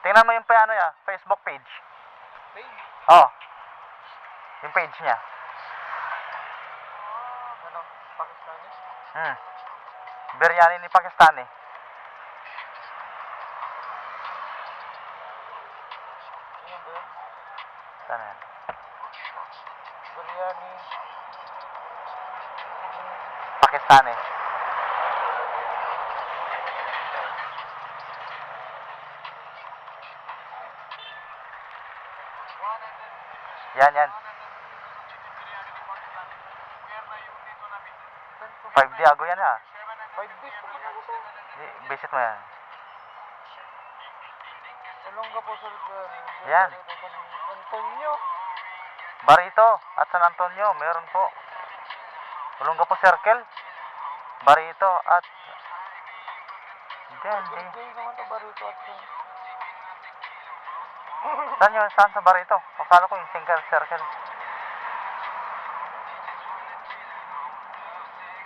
Tingnan mo yung ano ya, Facebook page. Page? Oh. Yung page niya. Ano? Pakistani? Biryani ni Pakistani. Ano ba yun? Saan yan? Biryani. Pakistani. Yan. 5D ago yan ha. 5 days pa ako to. Visit mo yan. Olonga po sa Yan. Antonio. Barito at San Antonio, meron po. Olongapo Circle, Barito at hindi. Jay naman to Barito at Saan yun? Saan sa Barito? Akala ko yung single circle.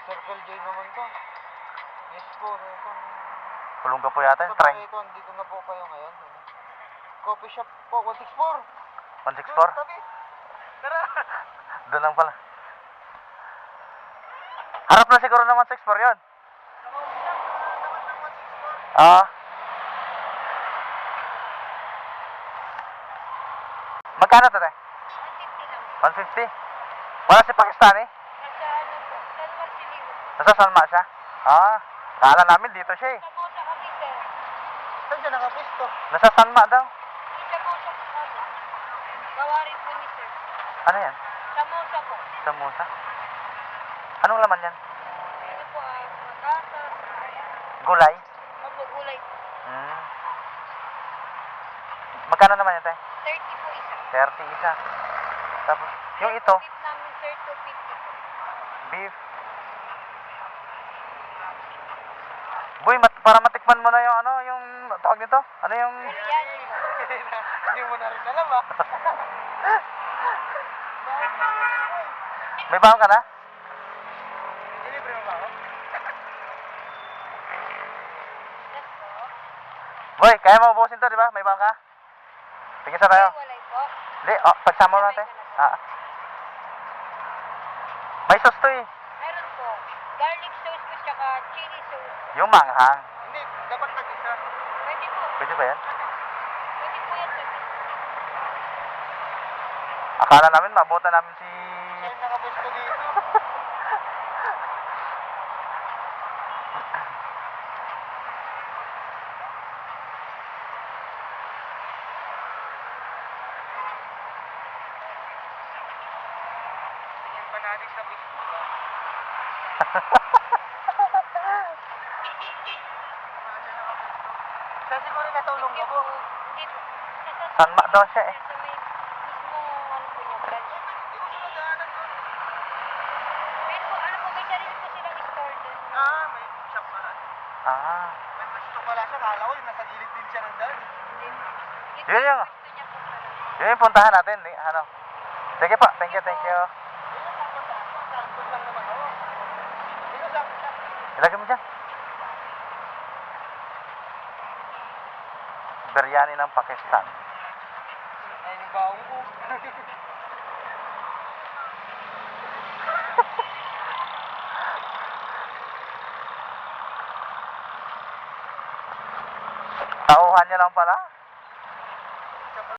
Circle J naman to. Yes po. Olongapo yata yung train. Ito, andito na po kayo ngayon. Coffee shop po, 164. 164? Tabi. Tara. Doon lang pala. Harap na siguro ng 164 yun. Magkano to, te? 150 lang. 150? Wala si Pakistani? Nasa Sanma siya? Kala namin dito siya eh. Saan siya nakapisto? Nasa Sanma daw. Gawarin po ni sir. Ano yan? Samosa po. Samosa? Anong laman yan? Ito po makatas. Gulay? Opo, gulay. Magkano naman yan, te? 30 po isa. 30 isa. Tapos, yung ito, Beef namin sir, 250. beef. Boy, para matikman mo na yung yung tawag nito? Ano yung... Biryani po. Hindi mo na rin alam May baon ka na? Ilibre mo ba ako? Yes po. Boy, kaya mo ubusin to, di ba? May baon ka? Tingin sa tayo. Walay po. Hindi, pagsama mo natin. May sauce to eh. Meron po. Garlic sauce po tsaka chili sauce. Yung manghang. Hindi, dapat tag-isa. Pwede po. Pwede ba yan? Pwede po yan sir. Akala namin, maabutan namin si... Saan nakapisto dito? Tingin ba natin sa pisto ba? Saan siguro nasa ulong ko? Hindi po. Sanma daw siya eh. Sa may mismo ano po niya, branch. Hindi ko sila daanan doon. Pero po, ano po, may sarili po silang store doon. May shop pala. May pisto pala siya. Kala ko yung nasa gilid din siya ng daan. Yun yung... Gusto niya po pala. Yun yung puntahan natin eh. Ano? Sige po, thank you. Sampol lang naman ako. Dito lang. Ilagay mo dyan. Biryani ng Pakistan. Ay, yung baong ko. Tauhan niya lang pala.